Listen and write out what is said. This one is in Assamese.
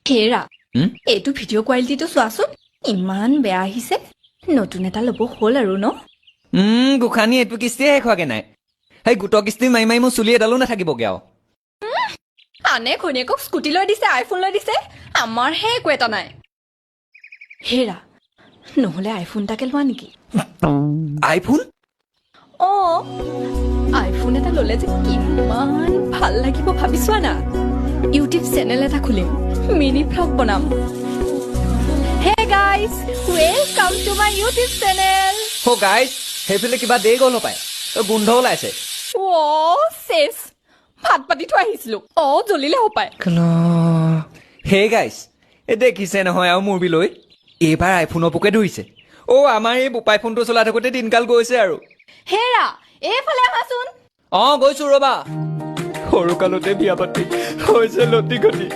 হেৰা এইটো ভিডিঅ' কোৱালিটিটো চোৱাচোন ইমান বেয়া আহিছে নতুন এটা ল'ব হ'ল আৰু ন গোসানী এইটো কিস্তিয়ে শেষ হোৱাগে নাই সেই গোটৰ কিস্তি মাৰি মাৰি মোৰ চুলি এডালো নাথাকিবগে আৰু আনে ঘৈণীয়েকক স্কুটি লৈ দিছে আইফোন লৈ দিছে আমাৰহে একো এটা নাই হেৰা নহ'লে আইফোন এটাকে লোৱা নেকি আইফোন অ আইফোন এটা ল'লে যে কিমান ভাল লাগিব ভাবিছোৱা না ইউটিউব চেনেল এটা খুলিম মিনি ভ্লগ বনাম hey guys welcome to my YouTube channel O' guys সেইফালে কিবা দেৰি গ'ল পায় গোন্ধ ওলাইছে চেছ ভাত পাতি থৈ আহিছিলো জ্বলিলে হপায় হে গাইজ এই দেখিছে নহয় আৰু মুৰ্বি লৈ এইবাৰ আইফোনৰ পোকে ধৰিছে আমাৰ এই বোপাই ফোনটো চলাই থাকোঁতে দিনকাল গৈছে আৰু হেৰা এইফালে আহাচোন গৈছো ৰবা সৰুকালতে বিয়া পাতি হৈছে লতি গতি